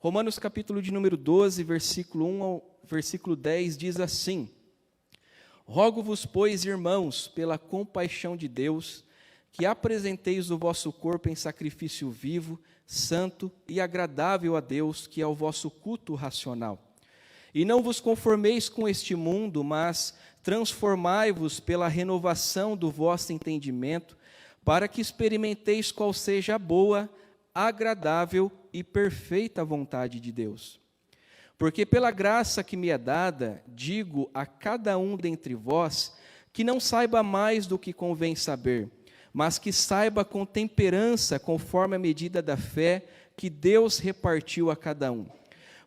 Romanos capítulo de número 12, versículo 1 ao versículo 10 diz assim: Rogo-vos, pois, irmãos, pela compaixão de Deus, que apresenteis o vosso corpo em sacrifício vivo, santo e agradável a Deus, que é o vosso culto racional. E não vos conformeis com este mundo, mas transformai-vos pela renovação do vosso entendimento, para que experimenteis qual seja a boa, agradável e perfeita vontade de Deus. Porque pela graça que me é dada, digo a cada um dentre vós, que não saiba mais do que convém saber, mas que saiba com temperança, conforme a medida da fé que Deus repartiu a cada um.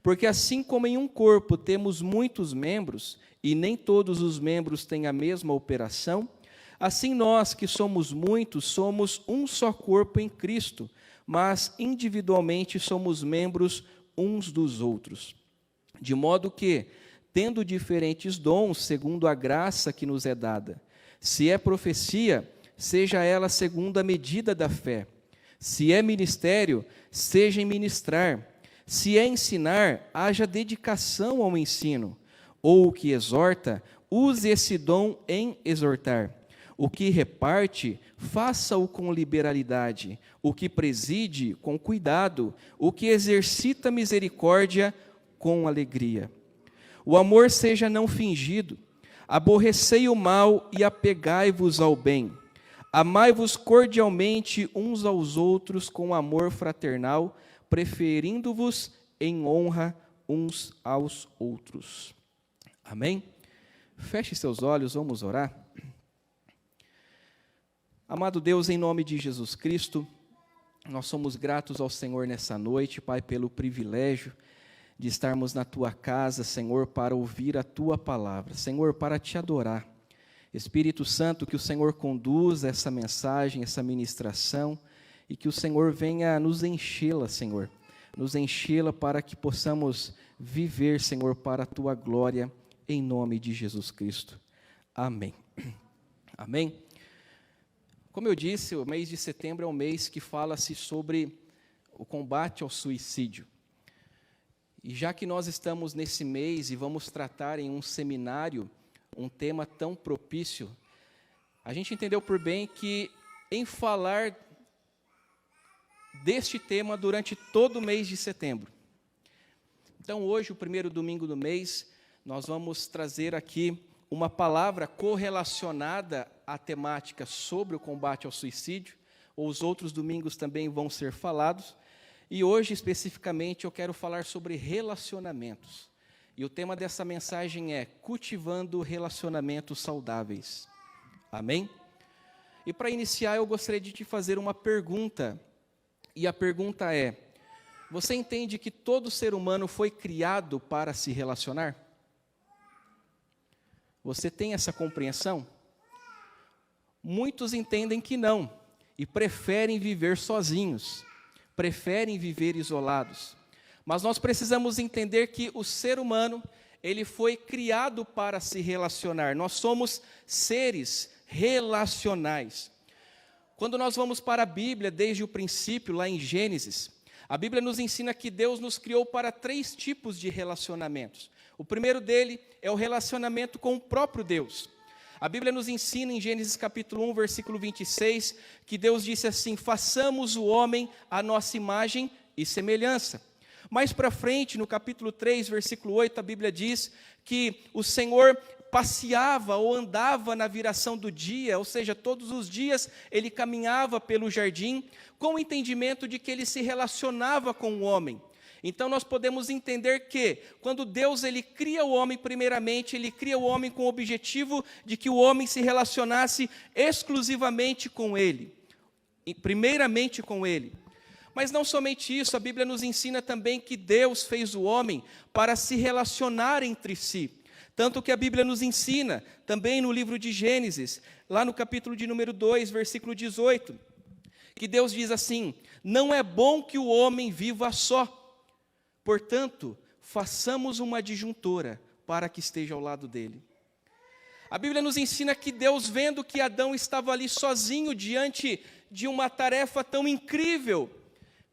Porque assim como em um corpo temos muitos membros, e nem todos os membros têm a mesma operação, assim nós, que somos muitos, somos um só corpo em Cristo, mas individualmente somos membros uns dos outros. De modo que, tendo diferentes dons, segundo a graça que nos é dada, se é profecia, seja ela segundo a medida da fé. Se é ministério, seja em ministrar. Se é ensinar, haja dedicação ao ensino. Ou o que exorta, use esse dom em exortar. O que reparte, faça-o com liberalidade. O que preside, com cuidado. O que exercita misericórdia, com alegria. O amor seja não fingido. Aborrecei o mal e apegai-vos ao bem. Amai-vos cordialmente uns aos outros com amor fraternal, preferindo-vos em honra uns aos outros. Amém? Feche seus olhos, vamos orar. Amado Deus, em nome de Jesus Cristo, nós somos gratos ao Senhor nessa noite, Pai, pelo privilégio de estarmos na Tua casa, Senhor, para ouvir a Tua palavra, Senhor, para Te adorar. Espírito Santo, que o Senhor conduza essa mensagem, essa ministração, e que o Senhor venha nos enchê-la, Senhor, nos enchê-la para que possamos viver, Senhor, para a Tua glória, em nome de Jesus Cristo. Amém. Amém. Como eu disse, o mês de setembro é um mês que fala-se sobre o combate ao suicídio. E já que nós estamos nesse mês e vamos tratar em um seminário um tema tão propício, a gente entendeu por bem que em falar deste tema durante todo o mês de setembro. Então hoje, o primeiro domingo do mês, nós vamos trazer aqui uma palavra correlacionada à temática sobre o combate ao suicídio. Os outros domingos também vão ser falados. E hoje, especificamente, eu quero falar sobre relacionamentos. E o tema dessa mensagem é cultivando relacionamentos saudáveis. Amém? E para iniciar, eu gostaria de te fazer uma pergunta. E a pergunta é: você entende que todo ser humano foi criado para se relacionar? Você tem essa compreensão? Muitos entendem que não e preferem viver sozinhos, preferem viver isolados. Mas nós precisamos entender que o ser humano, ele foi criado para se relacionar. Nós somos seres relacionais. Quando nós vamos para a Bíblia, desde o princípio, lá em Gênesis, a Bíblia nos ensina que Deus nos criou para 3 tipos de relacionamentos. O primeiro dele é o relacionamento com o próprio Deus. A Bíblia nos ensina em Gênesis capítulo 1, versículo 26, que Deus disse assim: façamos o homem à nossa imagem e semelhança. Mais para frente, no capítulo 3, versículo 8, a Bíblia diz que o Senhor passeava ou andava na viração do dia, ou seja, todos os dias ele caminhava pelo jardim, com o entendimento de que ele se relacionava com o homem. Então nós podemos entender que, quando Deus ele cria o homem primeiramente, ele cria o homem com o objetivo de que o homem se relacionasse exclusivamente com ele, primeiramente com ele. Mas não somente isso, a Bíblia nos ensina também que Deus fez o homem para se relacionar entre si. Tanto que a Bíblia nos ensina, também no livro de Gênesis, lá no capítulo de número 2, versículo 18, que Deus diz assim: não é bom que o homem viva só. Portanto, façamos uma adjuntora para que esteja ao lado dele. A Bíblia nos ensina que Deus, vendo que Adão estava ali sozinho diante de uma tarefa tão incrível,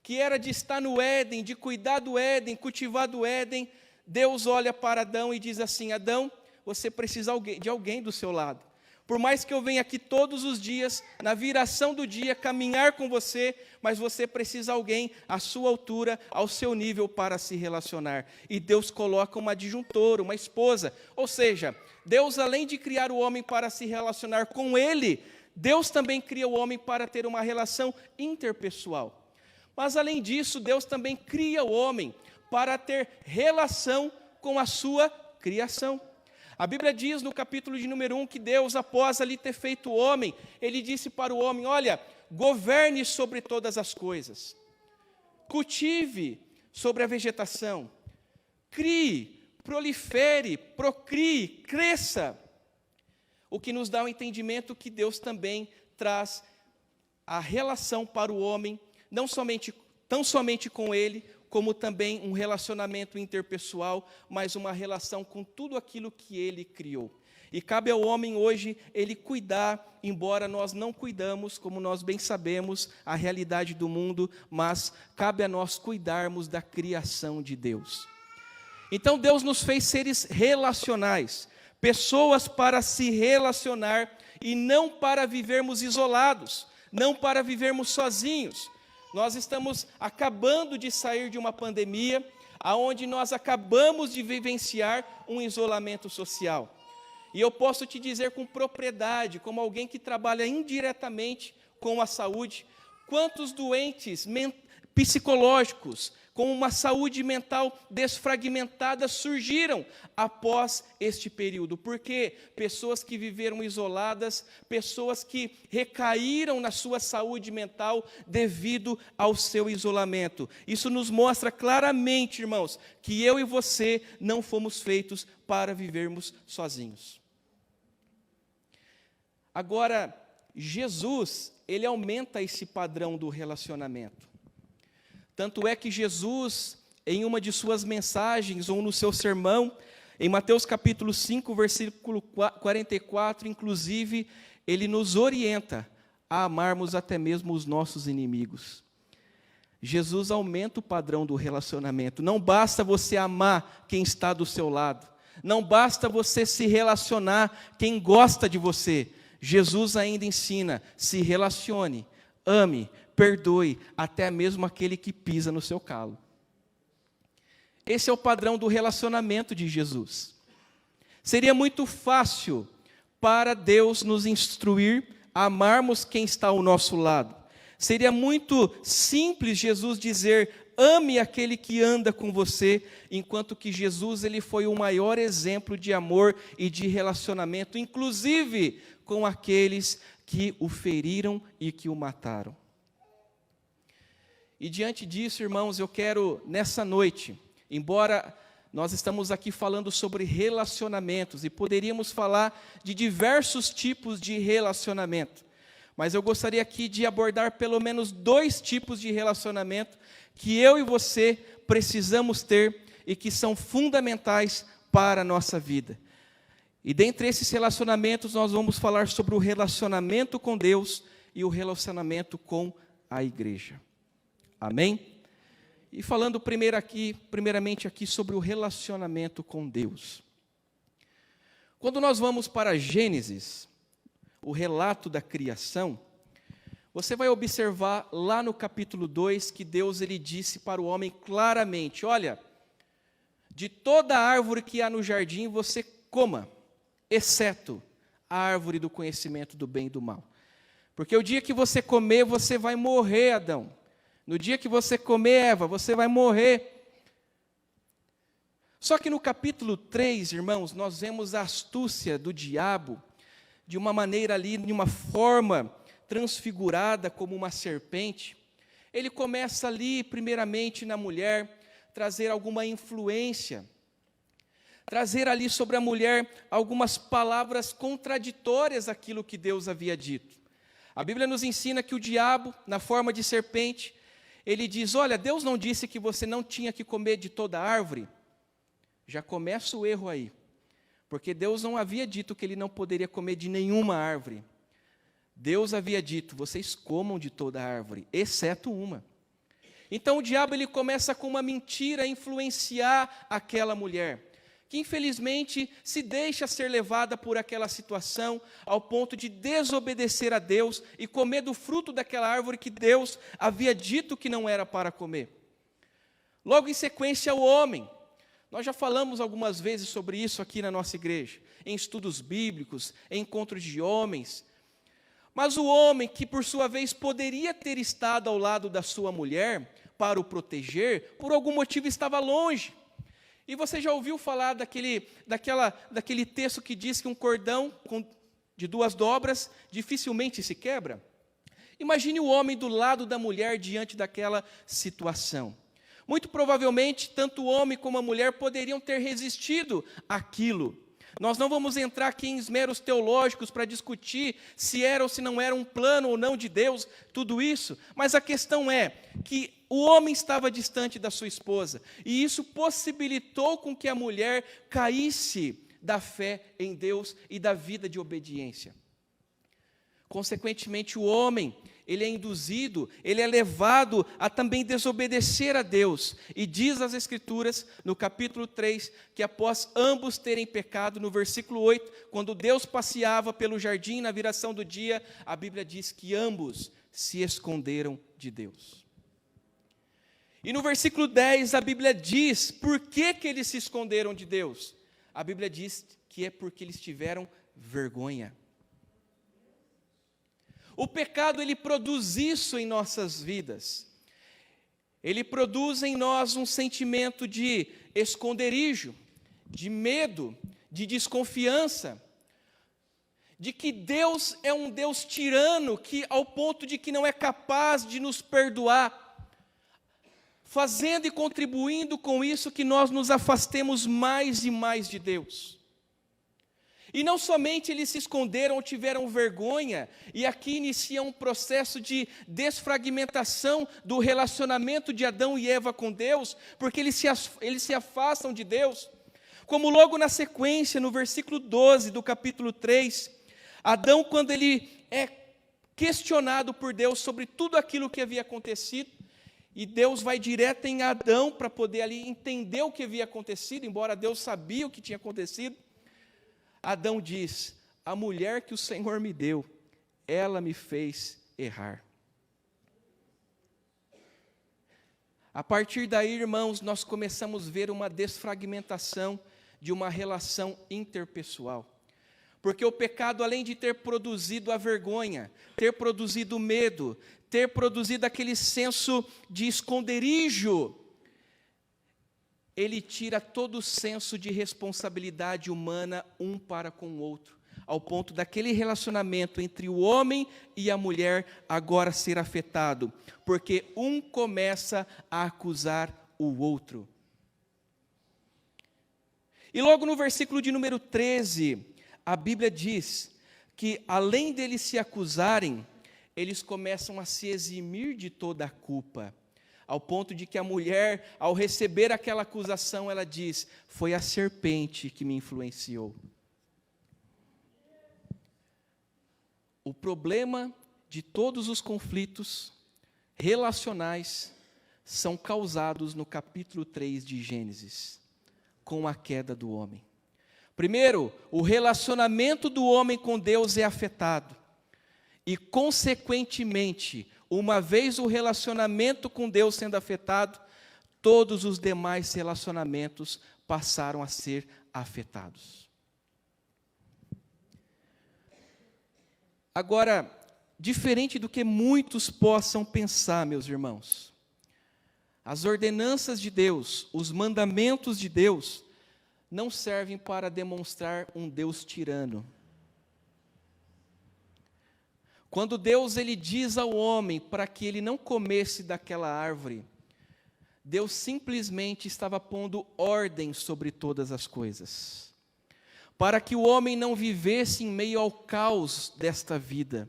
que era de estar no Éden, de cuidar do Éden, cultivar do Éden, Deus olha para Adão e diz assim: Adão, você precisa de alguém do seu lado. Por mais que eu venha aqui todos os dias, na viração do dia, caminhar com você, mas você precisa de alguém à sua altura, ao seu nível para se relacionar. E Deus coloca uma adjuntora, uma esposa. Ou seja, Deus, além de criar o homem para se relacionar com ele, Deus também cria o homem para ter uma relação interpessoal. Mas além disso, Deus também cria o homem para ter relação com a sua criação. A Bíblia diz no capítulo de número 1 que Deus, após ali ter feito o homem, Ele disse para o homem: olha, governe sobre todas as coisas, cultive sobre a vegetação, crie, prolifere, procrie, cresça. O que nos dá o entendimento que Deus também traz a relação para o homem, tão somente com ele, como também um relacionamento interpessoal, mas uma relação com tudo aquilo que ele criou. E cabe ao homem hoje ele cuidar, embora nós não cuidamos, como nós bem sabemos, a realidade do mundo, mas cabe a nós cuidarmos da criação de Deus. Então Deus nos fez seres relacionais, pessoas para se relacionar e não para vivermos isolados, não para vivermos sozinhos. Nós estamos acabando de sair de uma pandemia, onde nós acabamos de vivenciar um isolamento social. E eu posso te dizer com propriedade, como alguém que trabalha indiretamente com a saúde, quantos doentes psicológicos, com uma saúde mental desfragmentada, surgiram após este período. Porque pessoas que viveram isoladas, pessoas que recaíram na sua saúde mental devido ao seu isolamento. Isso nos mostra claramente, irmãos, que eu e você não fomos feitos para vivermos sozinhos. Agora, Jesus, ele aumenta esse padrão do relacionamento. Tanto é que Jesus, em uma de suas mensagens, ou no seu sermão, em Mateus capítulo 5, versículo 44, inclusive, ele nos orienta a amarmos até mesmo os nossos inimigos. Jesus aumenta o padrão do relacionamento. Não basta você amar quem está do seu lado. Não basta você se relacionar quem gosta de você. Jesus ainda ensina: se relacione, ame, perdoe até mesmo aquele que pisa no seu calo. Esse é o padrão do relacionamento de Jesus. Seria muito fácil para Deus nos instruir a amarmos quem está ao nosso lado. Seria muito simples Jesus dizer: ame aquele que anda com você, enquanto que Jesus ele foi o maior exemplo de amor e de relacionamento, inclusive com aqueles que o feriram e que o mataram. E diante disso, irmãos, eu quero, nessa noite, embora nós estamos aqui falando sobre relacionamentos, e poderíamos falar de diversos tipos de relacionamento, mas eu gostaria aqui de abordar pelo menos 2 tipos de relacionamento que eu e você precisamos ter e que são fundamentais para a nossa vida. E dentre esses relacionamentos, nós vamos falar sobre o relacionamento com Deus e o relacionamento com a igreja. Amém? E falando primeiramente aqui sobre o relacionamento com Deus. Quando nós vamos para Gênesis, o relato da criação, você vai observar lá no capítulo 2 que Deus ele disse para o homem claramente: olha, de toda árvore que há no jardim você coma, exceto a árvore do conhecimento do bem e do mal. Porque o dia que você comer, você vai morrer, Adão. No dia que você comer, Eva, você vai morrer. Só que no capítulo 3, irmãos, nós vemos a astúcia do diabo, de uma maneira ali, de uma forma transfigurada como uma serpente. Ele começa ali, primeiramente na mulher, trazer alguma influência, trazer ali sobre a mulher algumas palavras contraditórias àquilo que Deus havia dito. A Bíblia nos ensina que o diabo, na forma de serpente, ele diz: olha, Deus não disse que você não tinha que comer de toda árvore? Já começa o erro aí, porque Deus não havia dito que ele não poderia comer de nenhuma árvore. Deus havia dito: vocês comam de toda árvore, exceto uma. Então o diabo ele começa com uma mentira a influenciar aquela mulher, que infelizmente se deixa ser levada por aquela situação ao ponto de desobedecer a Deus e comer do fruto daquela árvore que Deus havia dito que não era para comer. Logo em sequência o homem. Nós já falamos algumas vezes sobre isso aqui na nossa igreja, em estudos bíblicos, em encontros de homens. Mas o homem que por sua vez poderia ter estado ao lado da sua mulher para o proteger, por algum motivo estava longe. E você já ouviu falar daquele texto que diz que um cordão de 2 dobras dificilmente se quebra? Imagine o homem do lado da mulher diante daquela situação. Muito provavelmente, tanto o homem como a mulher poderiam ter resistido àquilo. Nós não vamos entrar aqui em esmeros teológicos para discutir se era ou se não era um plano ou não de Deus, tudo isso. Mas a questão é que o homem estava distante da sua esposa, e isso possibilitou com que a mulher caísse da fé em Deus e da vida de obediência. Consequentemente, o homem, ele é induzido, ele é levado a também desobedecer a Deus. E diz as Escrituras, no capítulo 3, que após ambos terem pecado, no versículo 8, quando Deus passeava pelo jardim na viração do dia, a Bíblia diz que ambos se esconderam de Deus. E no versículo 10, a Bíblia diz por que eles se esconderam de Deus. A Bíblia diz que é porque eles tiveram vergonha. O pecado, ele produz isso em nossas vidas. Ele produz em nós um sentimento de esconderijo, de medo, de desconfiança, de que Deus é um Deus tirano, que ao ponto de que não é capaz de nos perdoar, fazendo e contribuindo com isso que nós nos afastemos mais e mais de Deus. E não somente eles se esconderam ou tiveram vergonha, e aqui inicia um processo de desfragmentação do relacionamento de Adão e Eva com Deus, porque eles se afastam de Deus, como logo na sequência, no versículo 12 do capítulo 3, Adão, quando ele é questionado por Deus sobre tudo aquilo que havia acontecido, e Deus vai direto em Adão para poder ali entender o que havia acontecido, embora Deus sabia o que tinha acontecido. Adão diz: a mulher que o Senhor me deu, ela me fez errar. A partir daí, irmãos, nós começamos a ver uma desfragmentação de uma relação interpessoal. Porque o pecado, além de ter produzido a vergonha, ter produzido o medo, ter produzido aquele senso de esconderijo, ele tira todo o senso de responsabilidade humana um para com o outro, ao ponto daquele relacionamento entre o homem e a mulher agora ser afetado, porque um começa a acusar o outro. E logo no versículo de número 13, a Bíblia diz que além deles se acusarem, eles começam a se eximir de toda a culpa, ao ponto de que a mulher, ao receber aquela acusação, ela diz: foi a serpente que me influenciou. O problema de todos os conflitos relacionais são causados no capítulo 3 de Gênesis, com a queda do homem. Primeiro, o relacionamento do homem com Deus é afetado. E, consequentemente, uma vez o relacionamento com Deus sendo afetado, todos os demais relacionamentos passaram a ser afetados. Agora, diferente do que muitos possam pensar, meus irmãos, as ordenanças de Deus, os mandamentos de Deus, não servem para demonstrar um Deus tirano. Quando Deus ele diz ao homem para que ele não comesse daquela árvore, Deus simplesmente estava pondo ordem sobre todas as coisas, para que o homem não vivesse em meio ao caos desta vida,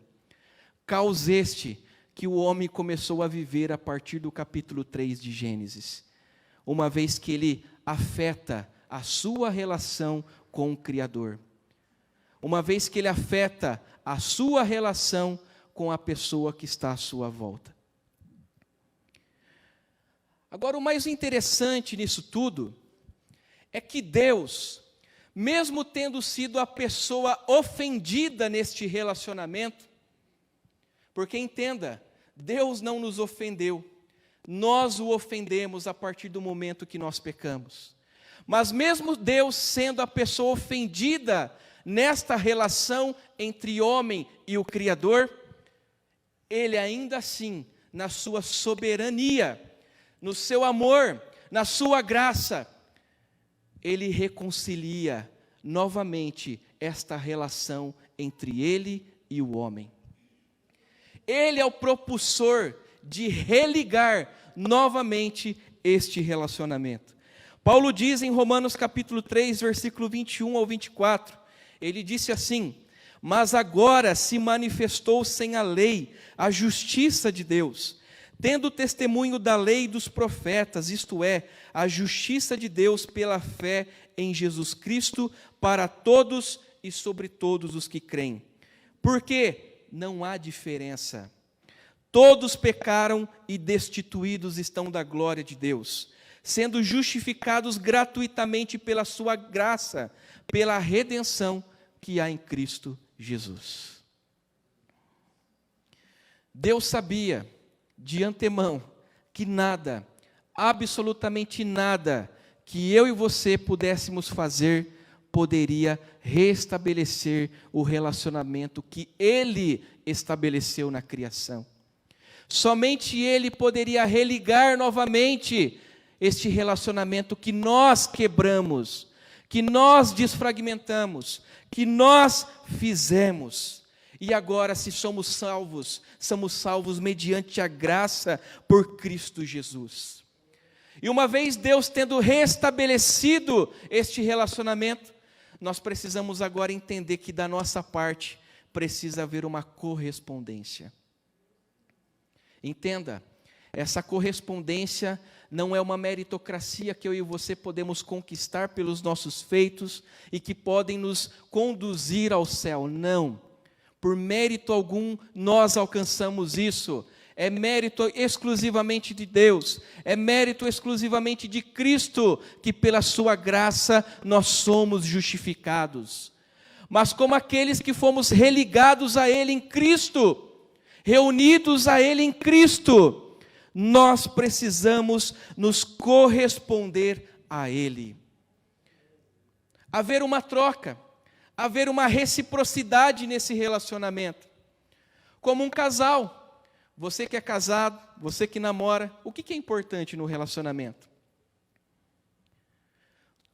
caos este que o homem começou a viver a partir do capítulo 3 de Gênesis, uma vez que ele afeta a sua relação com o Criador, uma vez que ele afeta a sua relação com a pessoa que está à sua volta. Agora, o mais interessante nisso tudo é que Deus, mesmo tendo sido a pessoa ofendida neste relacionamento, porque entenda, Deus não nos ofendeu, nós o ofendemos a partir do momento que nós pecamos. Mas mesmo Deus sendo a pessoa ofendida nesta relação entre homem e o Criador, Ele ainda assim, na sua soberania, no seu amor, na sua graça, Ele reconcilia novamente esta relação entre Ele e o homem. Ele é o propulsor de religar novamente este relacionamento. Paulo diz em Romanos capítulo 3, versículo 21 ao 24, ele disse assim: mas agora se manifestou sem a lei a justiça de Deus, tendo testemunho da lei e dos profetas, isto é, a justiça de Deus pela fé em Jesus Cristo, para todos e sobre todos os que creem. Porque não há diferença. Todos pecaram e destituídos estão da glória de Deus, sendo justificados gratuitamente pela sua graça, pela redenção que há em Cristo Jesus. Deus sabia de antemão que nada, absolutamente nada, que eu e você pudéssemos fazer, poderia restabelecer o relacionamento que Ele estabeleceu na criação. Somente Ele poderia religar novamente este relacionamento que nós quebramos, que nós desfragmentamos, que nós fizemos. E agora, se somos salvos mediante a graça por Cristo Jesus. E uma vez Deus tendo restabelecido este relacionamento, nós precisamos agora entender que da nossa parte precisa haver uma correspondência. Entenda, essa correspondência não é uma meritocracia que eu e você podemos conquistar pelos nossos feitos e que podem nos conduzir ao céu. Não, por mérito algum nós alcançamos isso. É mérito exclusivamente de Deus, é mérito exclusivamente de Cristo, que pela sua graça nós somos justificados. Mas como aqueles que fomos religados a Ele em Cristo, reunidos a Ele em Cristo, nós precisamos nos corresponder a Ele. Haver uma troca, haver uma reciprocidade nesse relacionamento. Como um casal, você que é casado, você que namora, o que é importante no relacionamento?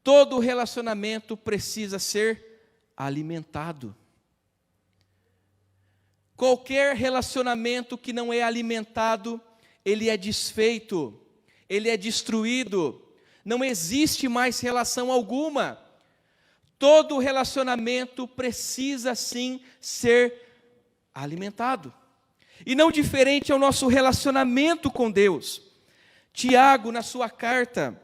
Todo relacionamento precisa ser alimentado. Qualquer relacionamento que não é alimentado, ele é desfeito, ele é destruído, não existe mais relação alguma. Todo relacionamento precisa sim ser alimentado. E não diferente ao nosso relacionamento com Deus. Tiago, na sua carta,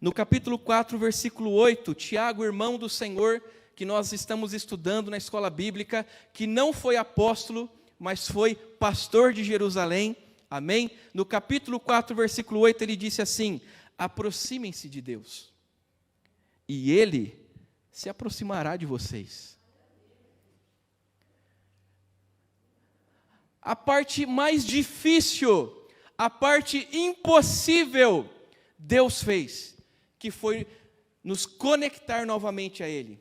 no capítulo 4, versículo 8, Tiago, irmão do Senhor, que nós estamos estudando na escola bíblica, que não foi apóstolo, mas foi pastor de Jerusalém, amém? No capítulo 4, versículo 8, ele disse assim: aproximem-se de Deus, e Ele se aproximará de vocês. A parte mais difícil, a parte impossível, Deus fez, que foi nos conectar novamente a Ele,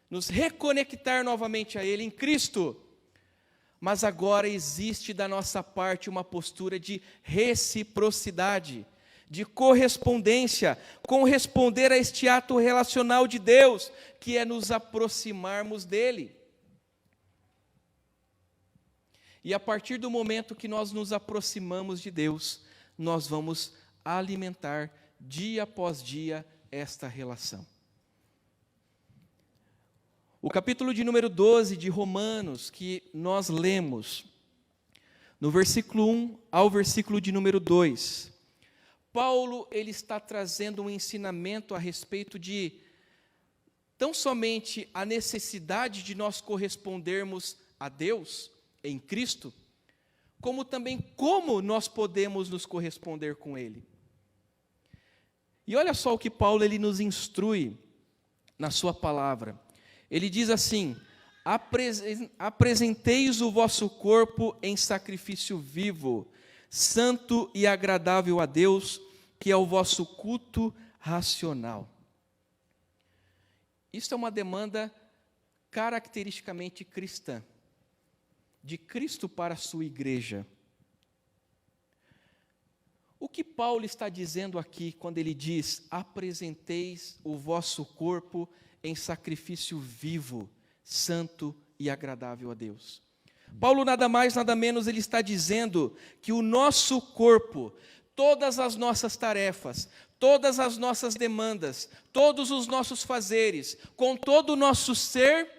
nos reconectar novamente a Ele em Cristo. Mas agora existe da nossa parte uma postura de reciprocidade, de correspondência, corresponder a este ato relacional de Deus, que é nos aproximarmos dEle. E a partir do momento que nós nos aproximamos de Deus, nós vamos alimentar dia após dia esta relação. O capítulo de número 12 de Romanos, que nós lemos, no versículo 1 ao versículo de número 2, Paulo ele está trazendo um ensinamento a respeito de tão somente a necessidade de nós correspondermos a Deus em Cristo, como também como nós podemos nos corresponder com Ele. E olha só o que Paulo ele nos instrui na sua palavra. Ele diz assim: apresenteis o vosso corpo em sacrifício vivo, santo e agradável a Deus, que é o vosso culto racional. Isso é uma demanda caracteristicamente cristã, de Cristo para a sua igreja. O que Paulo está dizendo aqui quando ele diz: apresenteis o vosso corpo em sacrifício vivo, santo e agradável a Deus? Paulo nada mais, nada menos, ele está dizendo que o nosso corpo, todas as nossas tarefas, todas as nossas demandas, todos os nossos fazeres, com todo o nosso ser,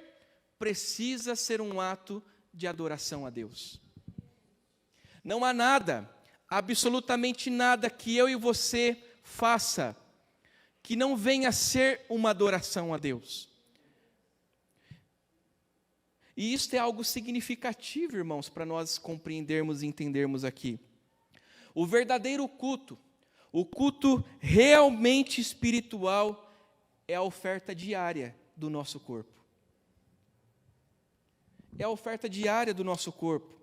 precisa ser um ato de adoração a Deus. Não há nada, absolutamente nada que eu e você faça que não venha a ser uma adoração a Deus. E isso é algo significativo, irmãos, para nós compreendermos e entendermos aqui. O verdadeiro culto, o culto realmente espiritual, é a oferta diária do nosso corpo. É a oferta diária do nosso corpo.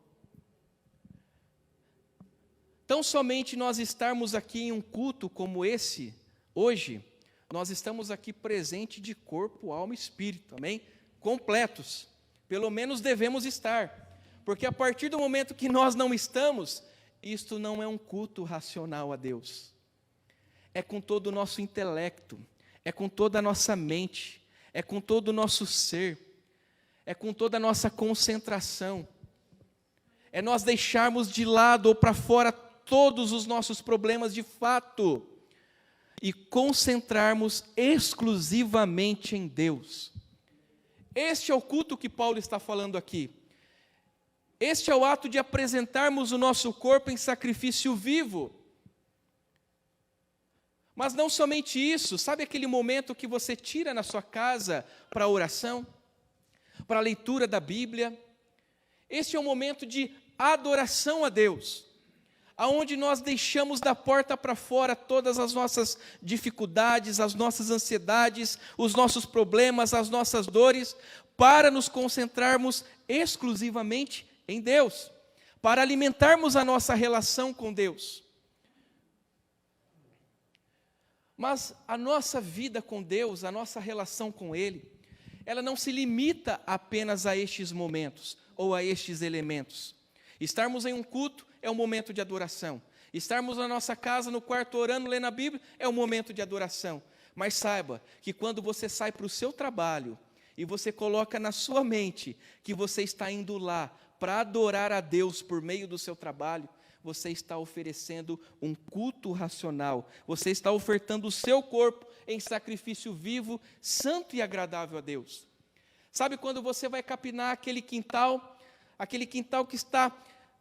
Tão somente nós estarmos aqui em um culto como esse, hoje, nós estamos aqui presente de corpo, alma e espírito, amém? Completos. Pelo menos devemos estar, porque a partir do momento que nós não estamos, isto não é um culto racional a Deus. É com todo o nosso intelecto, é com toda a nossa mente, é com todo o nosso ser, é com toda a nossa concentração. É nós deixarmos de lado ou para fora todos os nossos problemas de fato e concentrarmos exclusivamente em Deus. Este é o culto que Paulo está falando aqui. Este é o ato de apresentarmos o nosso corpo em sacrifício vivo. Mas não somente isso, sabe aquele momento que você tira na sua casa para a oração, para a leitura da Bíblia? Este é um momento de adoração a Deus, aonde nós deixamos da porta para fora todas as nossas dificuldades, as nossas ansiedades, os nossos problemas, as nossas dores, para nos concentrarmos exclusivamente em Deus, para alimentarmos a nossa relação com Deus. Mas a nossa vida com Deus, a nossa relação com Ele, ela não se limita apenas a estes momentos ou a estes elementos. Estarmos em um culto é um momento de adoração. Estarmos na nossa casa, no quarto, orando, lendo a Bíblia, é um momento de adoração. Mas saiba que quando você sai para o seu trabalho e você coloca na sua mente que você está indo lá para adorar a Deus por meio do seu trabalho, você está oferecendo um culto racional. Você está ofertando o seu corpo em sacrifício vivo, santo e agradável a Deus. Sabe quando você vai capinar aquele quintal que está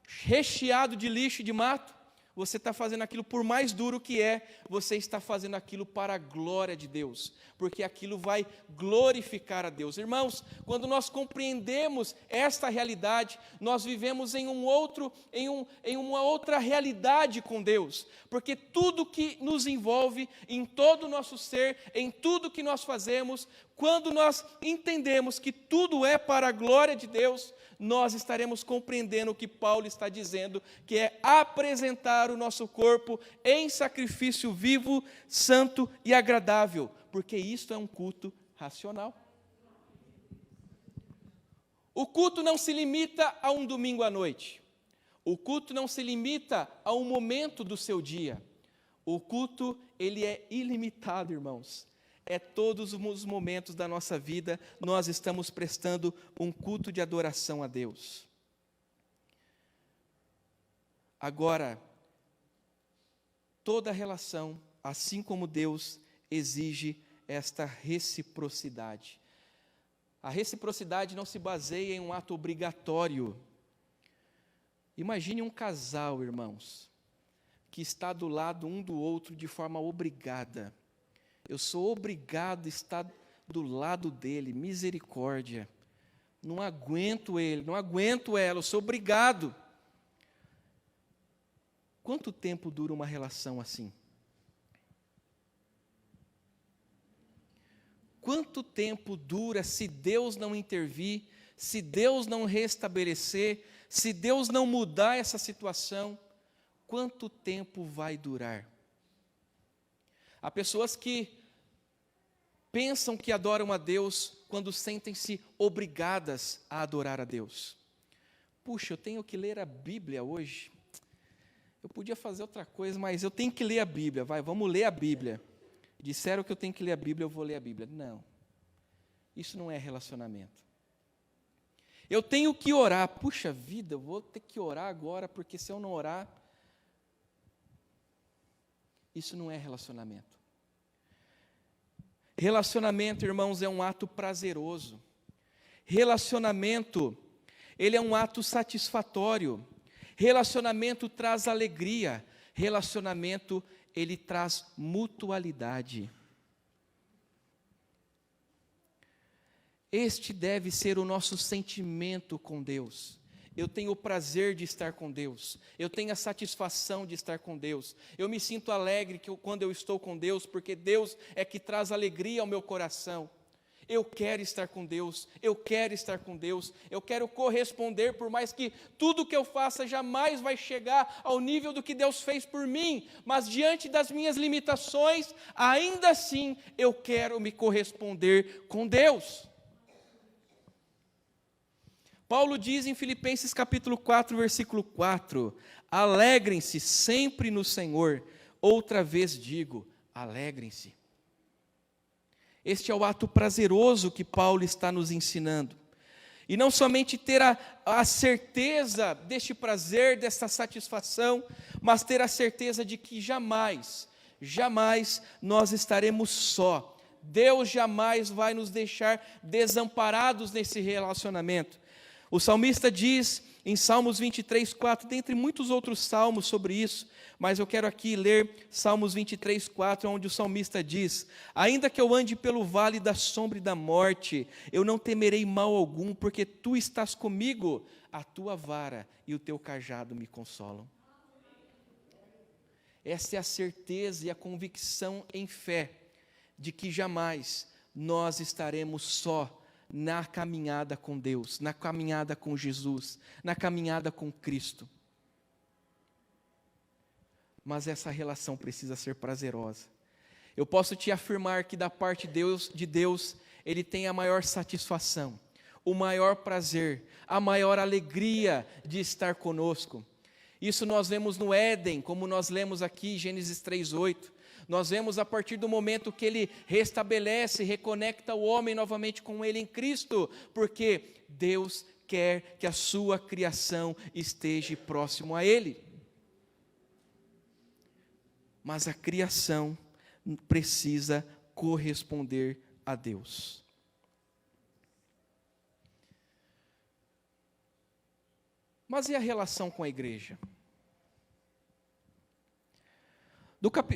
recheado de lixo e de mato? Você está fazendo aquilo, por mais duro que é, você está fazendo aquilo para a glória de Deus, porque aquilo vai glorificar a Deus. Irmãos, quando nós compreendemos esta realidade, nós vivemos em uma outra realidade com Deus, porque tudo que nos envolve, em todo o nosso ser, em tudo que nós fazemos, quando nós entendemos que tudo é para a glória de Deus, nós estaremos compreendendo o que Paulo está dizendo, que é apresentar o nosso corpo em sacrifício vivo, santo e agradável, porque isto é um culto racional. O culto não se limita a um domingo à noite. O culto não se limita a um momento do seu dia. O culto, ele é ilimitado, irmãos. É todos os momentos da nossa vida, nós estamos prestando um culto de adoração a Deus. Agora, toda relação, assim como Deus, exige esta reciprocidade. A reciprocidade não se baseia em um ato obrigatório. Imagine um casal, irmãos, que está do lado um do outro de forma obrigada. Eu sou obrigado a estar do lado dele, misericórdia. Não aguento ele, não aguento ela, eu sou obrigado. Quanto tempo dura uma relação assim? Quanto tempo dura se Deus não intervir, se Deus não restabelecer, se Deus não mudar essa situação? Quanto tempo vai durar? Há pessoas que pensam que adoram a Deus quando sentem-se obrigadas a adorar a Deus. Puxa, eu tenho que ler a Bíblia hoje. Eu podia fazer outra coisa, mas eu tenho que ler a Bíblia. Vamos ler a Bíblia. Disseram que eu tenho que ler a Bíblia, eu vou ler a Bíblia. Não, isso não é relacionamento. Eu tenho que orar. Puxa vida, eu vou ter que orar agora, porque se eu não orar, isso não é relacionamento. Relacionamento, irmãos, é um ato prazeroso. Relacionamento, ele é um ato satisfatório. Relacionamento traz alegria. Relacionamento, ele traz mutualidade. Este deve ser o nosso sentimento com Deus. Eu tenho o prazer de estar com Deus. Eu tenho a satisfação de estar com Deus. Eu me sinto alegre quando eu estou com Deus, porque Deus é que traz alegria ao meu coração. Eu quero estar com Deus. Eu quero estar com Deus. Eu quero corresponder, por mais que tudo que eu faça jamais vai chegar ao nível do que Deus fez por mim. Mas diante das minhas limitações, ainda assim eu quero me corresponder com Deus. Paulo diz em Filipenses capítulo 4, versículo 4, alegrem-se sempre no Senhor, outra vez digo, alegrem-se. Este é o ato prazeroso que Paulo está nos ensinando. E não somente ter a certeza deste prazer, desta satisfação, mas ter a certeza de que jamais nós estaremos só. Deus jamais vai nos deixar desamparados nesse relacionamento. O salmista diz em Salmos 23, 4, dentre muitos outros salmos sobre isso, mas eu quero aqui ler Salmos 23, 4, onde o salmista diz, ainda que eu ande pelo vale da sombra e da morte, eu não temerei mal algum, porque tu estás comigo, a tua vara e o teu cajado me consolam. Essa é a certeza e a convicção em fé, de que jamais nós estaremos só, na caminhada com Deus, na caminhada com Jesus, na caminhada com Cristo. Mas essa relação precisa ser prazerosa. Eu posso te afirmar que da parte de Deus, Ele tem a maior satisfação, o maior prazer, a maior alegria de estar conosco. Isso nós vemos no Éden, como nós lemos aqui, Gênesis 3:8. Nós vemos a partir do momento que Ele restabelece, reconecta o homem novamente com Ele em Cristo, porque Deus quer que a sua criação esteja próximo a Ele. Mas a criação precisa corresponder a Deus. Mas e a relação com a igreja?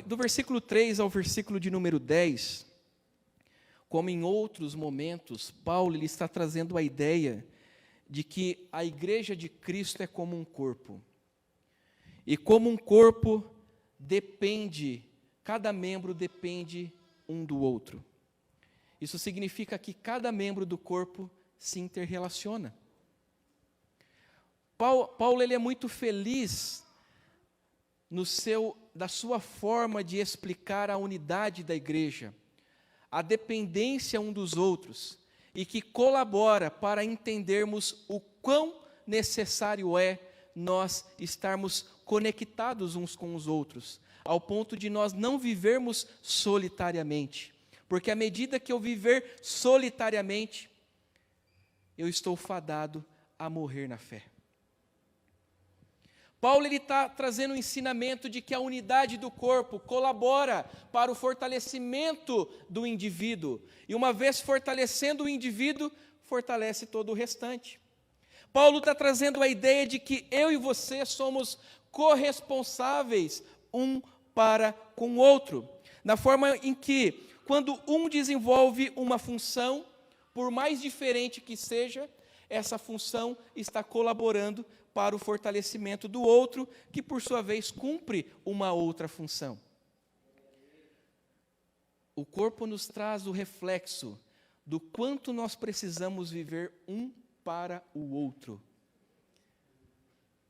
Do versículo 3 ao versículo de número 10, como em outros momentos, Paulo ele está trazendo a ideia de que a igreja de Cristo é como um corpo. E como um corpo cada membro depende um do outro. Isso significa que cada membro do corpo se interrelaciona. Paulo ele é muito feliz da sua forma de explicar a unidade da igreja, a dependência um dos outros, e que colabora para entendermos o quão necessário é nós estarmos conectados uns com os outros, ao ponto de nós não vivermos solitariamente, porque à medida que eu viver solitariamente, eu estou fadado a morrer na fé. Paulo está trazendo o ensinamento de que a unidade do corpo colabora para o fortalecimento do indivíduo. E uma vez fortalecendo o indivíduo, fortalece todo o restante. Paulo está trazendo a ideia de que eu e você somos corresponsáveis um para com o outro. Na forma em que, quando um desenvolve uma função, por mais diferente que seja, essa função está colaborando para o fortalecimento do outro, que por sua vez cumpre uma outra função. O corpo nos traz o reflexo do quanto nós precisamos viver um para o outro.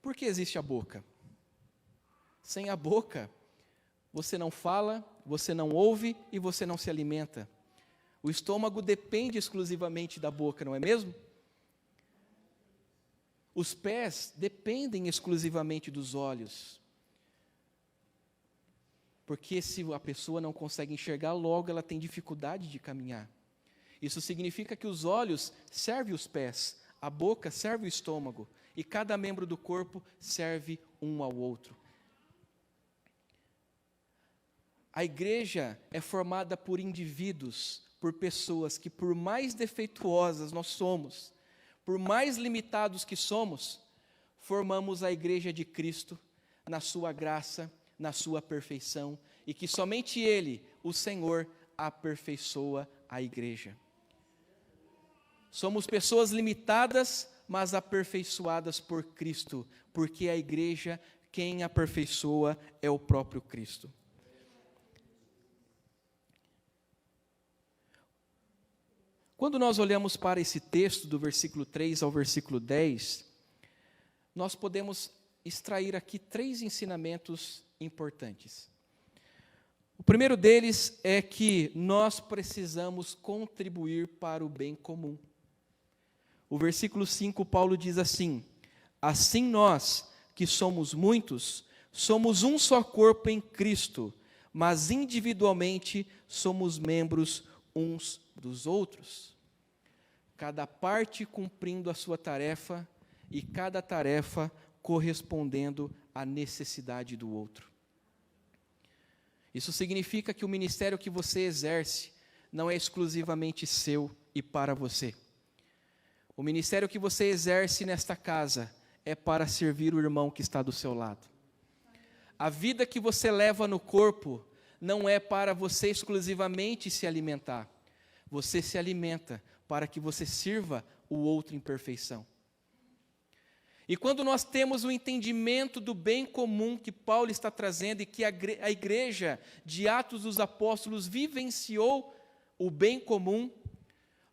Por que existe a boca? Sem a boca, você não fala, você não ouve e você não se alimenta. O estômago depende exclusivamente da boca, não é mesmo? Os pés dependem exclusivamente dos olhos. Porque se a pessoa não consegue enxergar, logo ela tem dificuldade de caminhar. Isso significa que os olhos servem os pés, a boca serve o estômago, e cada membro do corpo serve um ao outro. A igreja é formada por indivíduos, por pessoas que, por mais defeituosas nós somos, por mais limitados que somos, formamos a igreja de Cristo na sua graça, na sua perfeição, e que somente Ele, o Senhor, aperfeiçoa a igreja. Somos pessoas limitadas, mas aperfeiçoadas por Cristo, porque a igreja, quem aperfeiçoa é o próprio Cristo. Quando nós olhamos para esse texto, do versículo 3 ao versículo 10, nós podemos extrair aqui 3 ensinamentos importantes. O primeiro deles é que nós precisamos contribuir para o bem comum. O versículo 5, Paulo diz assim: assim nós, que somos muitos, somos um só corpo em Cristo, mas individualmente somos membros uns dos outros. Cada parte cumprindo a sua tarefa e cada tarefa correspondendo à necessidade do outro. Isso significa que o ministério que você exerce não é exclusivamente seu e para você. O ministério que você exerce nesta casa é para servir o irmão que está do seu lado. A vida que você leva no corpo não é para você exclusivamente se alimentar. Você se alimenta para que você sirva o outro em perfeição. E quando nós temos o entendimento do bem comum que Paulo está trazendo e que a igreja de Atos dos Apóstolos vivenciou o bem comum,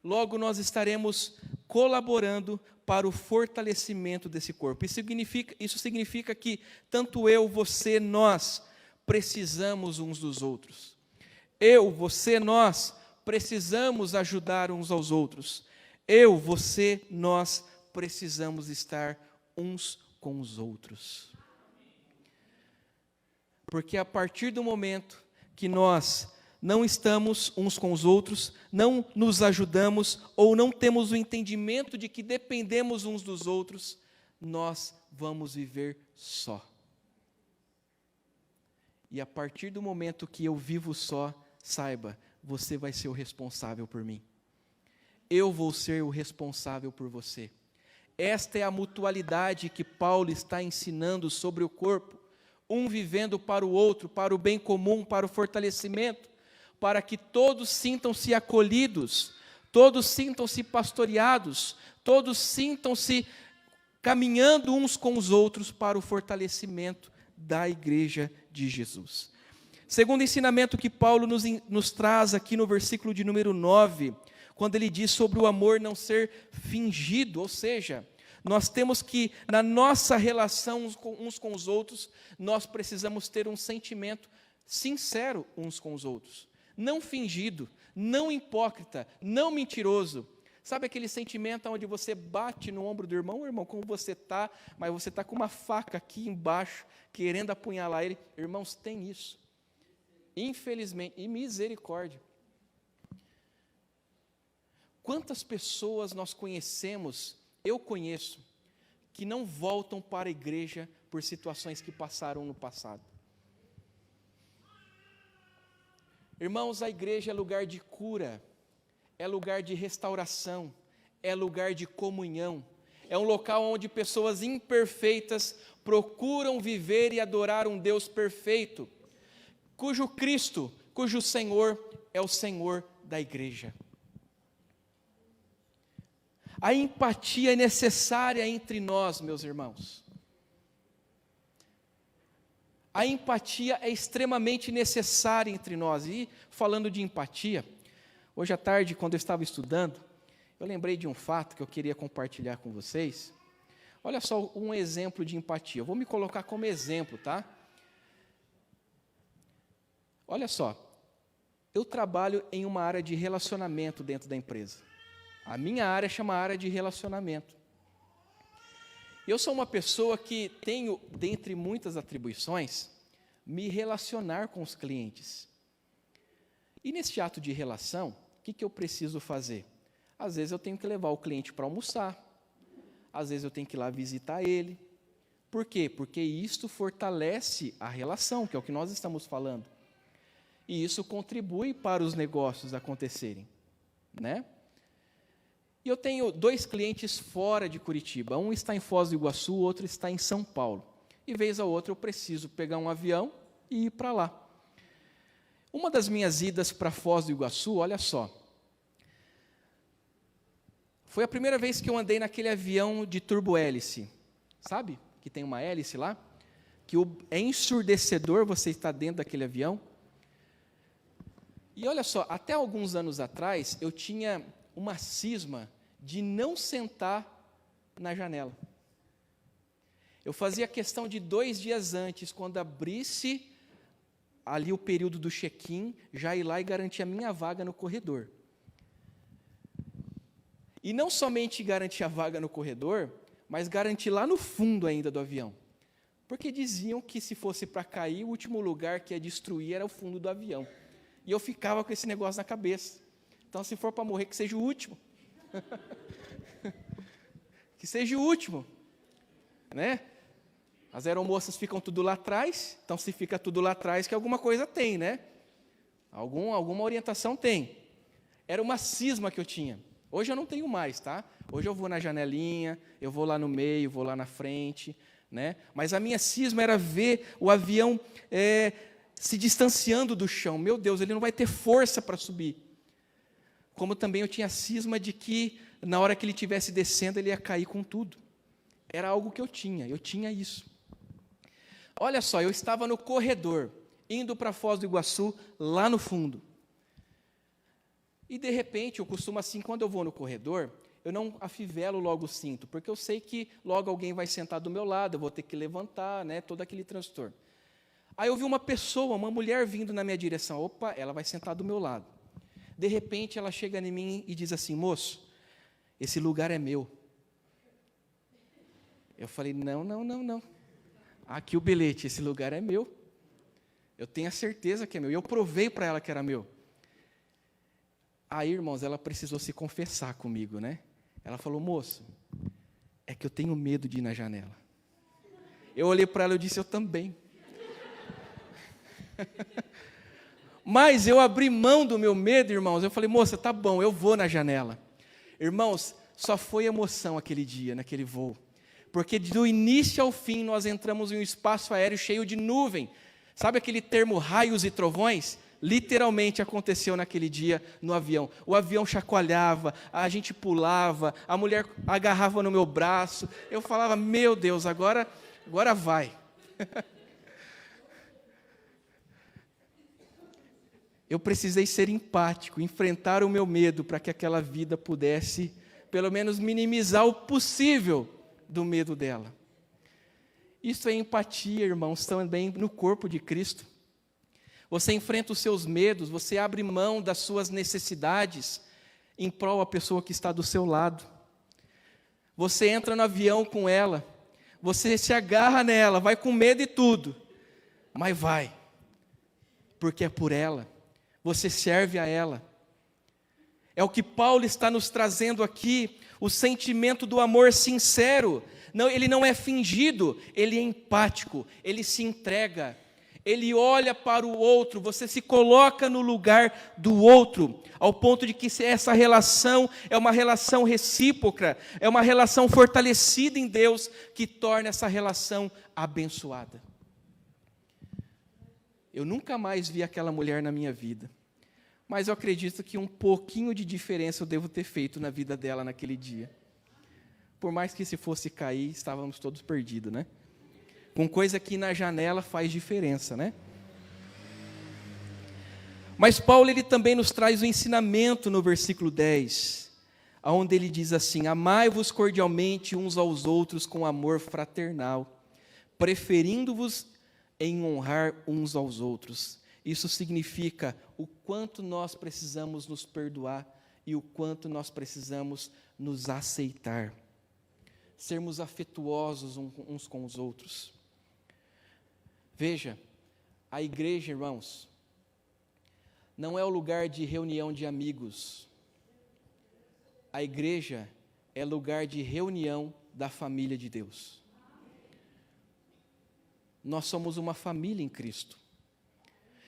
logo nós estaremos colaborando para o fortalecimento desse corpo. Isso significa que tanto eu, você, nós precisamos uns dos outros. Eu, você, nós precisamos ajudar uns aos outros. Eu, você, nós precisamos estar uns com os outros. Porque a partir do momento que nós não estamos uns com os outros, não nos ajudamos ou não temos o entendimento de que dependemos uns dos outros, nós vamos viver só. E a partir do momento que eu vivo só, saiba, você vai ser o responsável por mim. Eu vou ser o responsável por você. Esta é a mutualidade que Paulo está ensinando sobre o corpo, um vivendo para o outro, para o bem comum, para o fortalecimento, para que todos sintam-se acolhidos, todos sintam-se pastoreados, todos sintam-se caminhando uns com os outros para o fortalecimento da igreja de Jesus. Segundo ensinamento que Paulo nos traz aqui no versículo de número 9, quando ele diz sobre o amor não ser fingido, ou seja, nós temos que, na nossa relação uns com os outros, nós precisamos ter um sentimento sincero uns com os outros. Não fingido, não hipócrita, não mentiroso. Sabe aquele sentimento onde você bate no ombro do irmão, irmão, como você está, mas você está com uma faca aqui embaixo, querendo apunhalar ele. Irmãos, tem isso. Infelizmente, e misericórdia. Quantas pessoas nós conhecemos, eu conheço, que não voltam para a igreja por situações que passaram no passado. Irmãos, a igreja é lugar de cura, é lugar de restauração, é lugar de comunhão, é um local onde pessoas imperfeitas procuram viver e adorar um Deus perfeito, cujo Cristo, cujo Senhor é o Senhor da igreja. A empatia é necessária entre nós, meus irmãos. A empatia é extremamente necessária entre nós. E falando de empatia, hoje à tarde, quando eu estava estudando, eu lembrei de um fato que eu queria compartilhar com vocês. Olha só um exemplo de empatia. Eu vou me colocar como exemplo, tá? Olha só, eu trabalho em uma área de relacionamento dentro da empresa. A minha área chama área de relacionamento. Eu sou uma pessoa que tenho, dentre muitas atribuições, me relacionar com os clientes. E nesse ato de relação, o que eu preciso fazer? Às vezes eu tenho que levar o cliente para almoçar, às vezes eu tenho que ir lá visitar ele. Por quê? Porque isto fortalece a relação, que é o que nós estamos falando. E isso contribui para os negócios acontecerem, né? E eu tenho 2 clientes fora de Curitiba. Um está em Foz do Iguaçu, o outro está em São Paulo. E vez a outra eu preciso pegar um avião e ir para lá. Uma das minhas idas para Foz do Iguaçu, olha só, foi a primeira vez que eu andei naquele avião de turbo-hélice. Sabe? Que tem uma hélice lá. Que é ensurdecedor você estar dentro daquele avião. E olha só, até alguns anos atrás, eu tinha uma cisma de não sentar na janela. Eu fazia questão de 2 dias antes, quando abrisse ali o período do check-in, já ir lá e garantir a minha vaga no corredor. E não somente garantir a vaga no corredor, mas garantir lá no fundo ainda do avião. Porque diziam que se fosse para cair, o último lugar que ia destruir era o fundo do avião. E eu ficava com esse negócio na cabeça. Então, se for para morrer, que seja o último. Que seja o último. Né? As aeromoças ficam tudo lá atrás, então se fica tudo lá atrás, que alguma coisa tem, né? Alguma orientação tem. Era uma cisma que eu tinha. Hoje eu não tenho mais, tá? Hoje eu vou na janelinha, eu vou lá no meio, vou lá na frente, né? Mas a minha cisma era ver o avião se distanciando do chão. Meu Deus, ele não vai ter força para subir. Como também eu tinha cisma de que, na hora que ele estivesse descendo, ele ia cair com tudo. Era algo que eu tinha isso. Olha só, eu estava no corredor, indo para Foz do Iguaçu, lá no fundo. E, de repente, eu costumo assim, quando eu vou no corredor, eu não afivelo logo o cinto, porque eu sei que logo alguém vai sentar do meu lado, eu vou ter que levantar, né, todo aquele transtorno. Aí eu vi uma pessoa, uma mulher vindo na minha direção. Opa, ela vai sentar do meu lado. De repente, ela chega em mim e diz assim: moço, esse lugar é meu. Eu falei: não. Aqui o bilhete, esse lugar é meu. Eu tenho a certeza que é meu. E eu provei para ela que era meu. Aí, irmãos, ela precisou se confessar comigo, né? Ela falou: moço, é que eu tenho medo de ir na janela. Eu olhei para ela e disse: eu também. Mas eu abri mão do meu medo, irmãos. Eu falei: moça, tá bom, eu vou na janela. Irmãos, só foi emoção aquele dia, naquele voo. Porque do início ao fim nós entramos em um espaço aéreo cheio de nuvem. Sabe aquele termo raios e trovões? Literalmente aconteceu naquele dia no avião. O avião chacoalhava, a gente pulava, a mulher agarrava no meu braço. Eu falava: meu Deus, agora vai. Eu precisei ser empático, enfrentar o meu medo para que aquela vida pudesse, pelo menos, minimizar o possível do medo dela. Isso é empatia, irmãos, também no corpo de Cristo. Você enfrenta os seus medos, você abre mão das suas necessidades em prol da pessoa que está do seu lado. Você entra no avião com ela, você se agarra nela, vai com medo e tudo, mas vai, porque é por ela. Você serve a ela. É o que Paulo está nos trazendo aqui, o sentimento do amor sincero. Não, ele não é fingido, ele é empático, ele se entrega, ele olha para o outro, você se coloca no lugar do outro, ao ponto de que essa relação é uma relação recíproca, é uma relação fortalecida em Deus, que torna essa relação abençoada. Eu nunca mais vi aquela mulher na minha vida, mas eu acredito que um pouquinho de diferença eu devo ter feito na vida dela naquele dia. Por mais que se fosse cair, estávamos todos perdidos, né? com coisa que na janela faz diferença, né? Mas Paulo, ele também nos traz o ensinamento no versículo 10, onde ele diz assim: amai-vos cordialmente uns aos outros com amor fraternal, preferindo-vos em honrar uns aos outros. Isso significa o quanto nós precisamos nos perdoar e o quanto nós precisamos nos aceitar. Sermos afetuosos uns com os outros. Veja, a igreja, irmãos, não é o lugar de reunião de amigos. A igreja é lugar de reunião da família de Deus. Nós somos uma família em Cristo.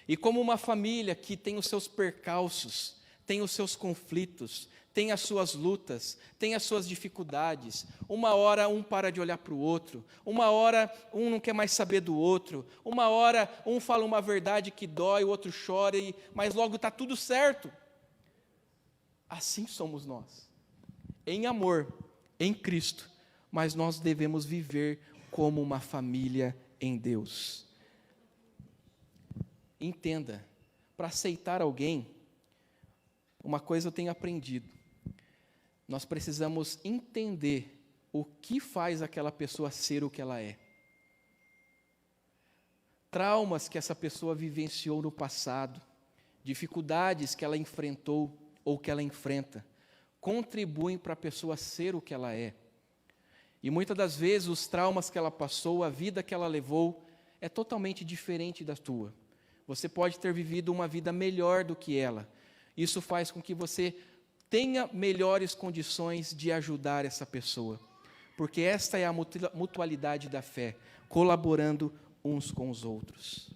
E como uma família que tem os seus percalços, tem os seus conflitos, tem as suas lutas, tem as suas dificuldades. Uma hora um para de olhar para o outro, uma hora um não quer mais saber do outro, uma hora um fala uma verdade que dói, o outro chora, mas logo está tudo certo. Assim somos nós, em amor, em Cristo, mas nós devemos viver como uma família em Deus. Entenda, para aceitar alguém, uma coisa eu tenho aprendido: nós precisamos entender o que faz aquela pessoa ser o que ela é. Traumas que essa pessoa vivenciou no passado, dificuldades que ela enfrentou ou que ela enfrenta, contribuem para a pessoa ser o que ela é. E muitas das vezes os traumas que ela passou, a vida que ela levou, é totalmente diferente da tua. Você pode ter vivido uma vida melhor do que ela. Isso faz com que você tenha melhores condições de ajudar essa pessoa, porque esta é a mutualidade da fé, colaborando uns com os outros.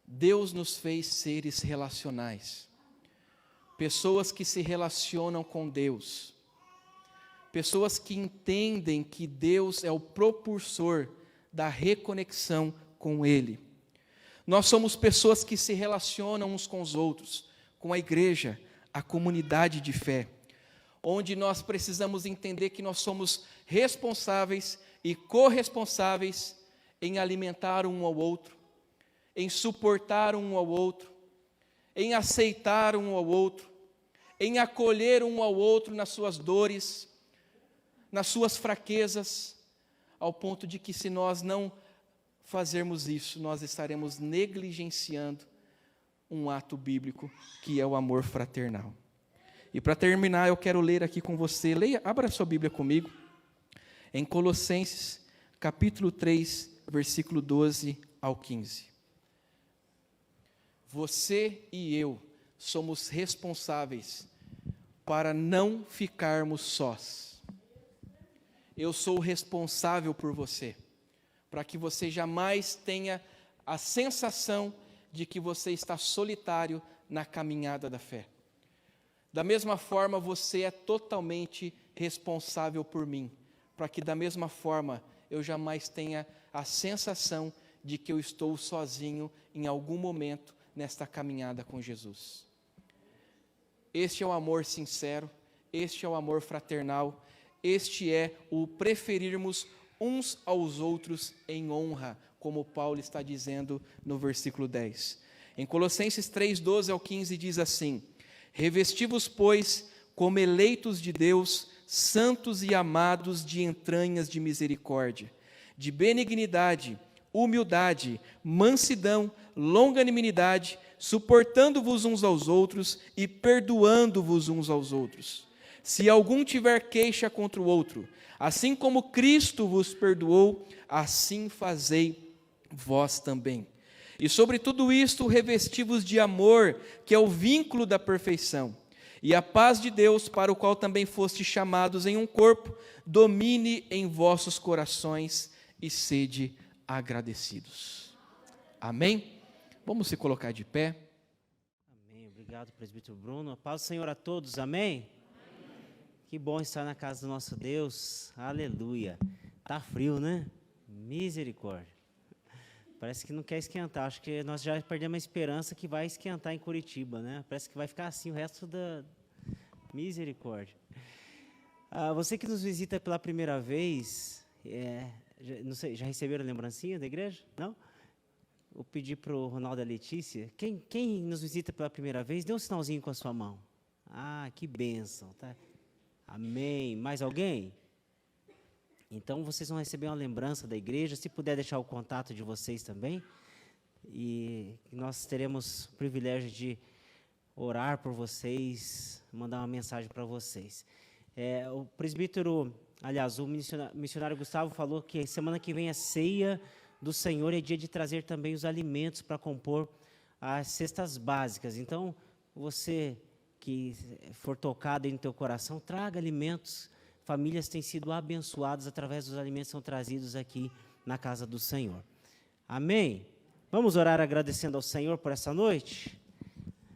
Deus nos fez seres relacionais, pessoas que se relacionam com Deus, pessoas que entendem que Deus é o propulsor da reconexão com Ele. Nós somos pessoas que se relacionam uns com os outros, com a igreja, a comunidade de fé, onde nós precisamos entender que nós somos responsáveis e corresponsáveis em alimentar um ao outro, em suportar um ao outro, em aceitar um ao outro, em acolher um ao outro nas suas dores, nas suas fraquezas, ao ponto de que se nós não fazermos isso, nós estaremos negligenciando um ato bíblico, que é o amor fraternal. E para terminar, eu quero ler aqui com você, abra sua Bíblia comigo, em Colossenses, capítulo 3, versículo 12 ao 15. Você e eu somos responsáveis para não ficarmos sós. Eu sou responsável por você, para que você jamais tenha a sensação de que você está solitário na caminhada da fé. Da mesma forma, você é totalmente responsável por mim, para que da mesma forma eu jamais tenha a sensação de que eu estou sozinho em algum momento nesta caminhada com Jesus. Este é o amor sincero, este é o amor fraternal, este é o preferirmos uns aos outros em honra, como Paulo está dizendo no versículo 10. Em Colossenses 3, 12 ao 15 diz assim: revesti-vos, pois, como eleitos de Deus, santos e amados de entranhas de misericórdia, de benignidade, humildade, mansidão, longanimidade, suportando-vos uns aos outros e perdoando-vos uns aos outros. Se algum tiver queixa contra o outro, assim como Cristo vos perdoou, assim fazei vós também. E sobre tudo isto revesti-vos de amor, que é o vínculo da perfeição. E a paz de Deus, para o qual também fostes chamados em um corpo, domine em vossos corações e sede agradecidos. Amém? Vamos se colocar de pé. Amém. Obrigado, presbítero Bruno. A paz do Senhor a todos. Amém? Que bom estar na casa do nosso Deus. Aleluia. Tá frio, né? Misericórdia. Parece que não quer esquentar. Acho que nós já perdemos a esperança que vai esquentar em Curitiba, né? Parece que vai ficar assim o resto da... Misericórdia. Você que nos visita pela primeira vez, Não sei, já receberam lembrancinha da igreja? Não? Vou pedir para o Ronaldo e a Letícia. Quem nos visita pela primeira vez, dê um sinalzinho com a sua mão. Ah, que bênção. Tá? Amém. Mais alguém? Então, vocês vão receber uma lembrança da igreja. Se puder deixar o contato de vocês também. E nós teremos o privilégio de orar por vocês, mandar uma mensagem para vocês. O presbítero, aliás, o missionário Gustavo falou que semana que vem é ceia do Senhor, é dia de trazer também os alimentos para compor as cestas básicas. Então, você que for tocado aí no teu coração, traga alimentos. Famílias têm sido abençoadas através dos alimentos que são trazidos aqui na casa do Senhor. Amém? Vamos orar agradecendo ao Senhor por essa noite?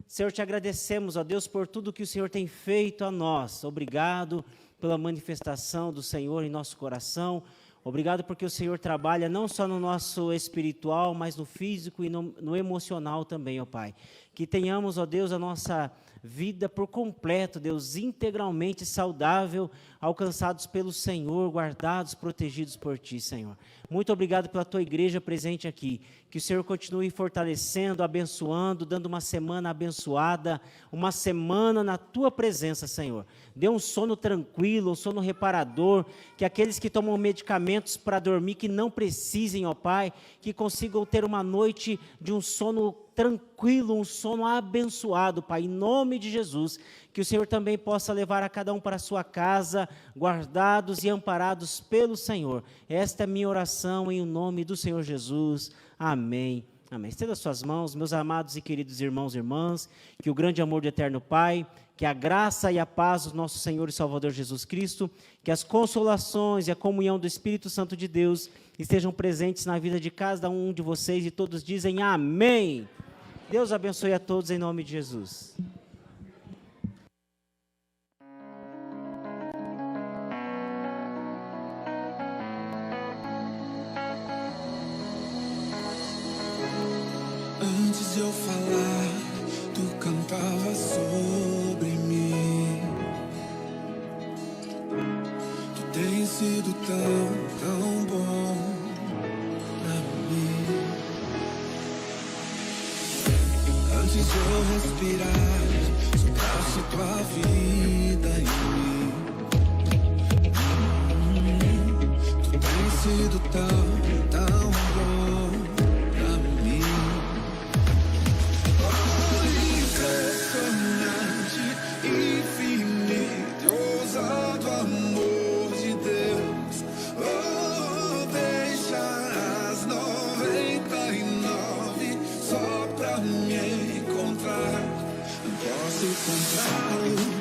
Senhor, te agradecemos, ó Deus, por tudo que o Senhor tem feito a nós. Obrigado pela manifestação do Senhor em nosso coração. Obrigado porque o Senhor trabalha não só no nosso espiritual, mas no físico e no emocional também, ó Pai. Que tenhamos, ó Deus, a nossa vida por completo, Deus, integralmente saudável, alcançados pelo Senhor, guardados, protegidos por Ti, Senhor. Muito obrigado pela Tua igreja presente aqui. Que o Senhor continue fortalecendo, abençoando, dando uma semana abençoada, uma semana na Tua presença, Senhor. Dê um sono tranquilo, um sono reparador, que aqueles que tomam medicamentos para dormir, que não precisem, ó Pai, que consigam ter uma noite de um sono tranquilo, um sono abençoado, Pai, em nome de Jesus, que o Senhor também possa levar a cada um para a sua casa, guardados e amparados pelo Senhor. Esta é a minha oração em nome do Senhor Jesus. Amém. Amém. Estenda suas mãos, meus amados e queridos irmãos e irmãs, que o grande amor do eterno Pai, que a graça e a paz do nosso Senhor e Salvador Jesus Cristo, que as consolações e a comunhão do Espírito Santo de Deus estejam presentes na vida de cada um de vocês, e todos dizem amém. Deus abençoe a todos em nome de Jesus. Antes de eu falar, tu cantava sobre mim. Tu tens sido tão bom pra mim. Antes de eu respirar, sopraste tua vida em mim. Tu tens sido tão bom pra mim. Impressionante, infinito, ousado amor de Deus. Oh, deixa as 99 só pra me encontrar. Posso encontrá-lo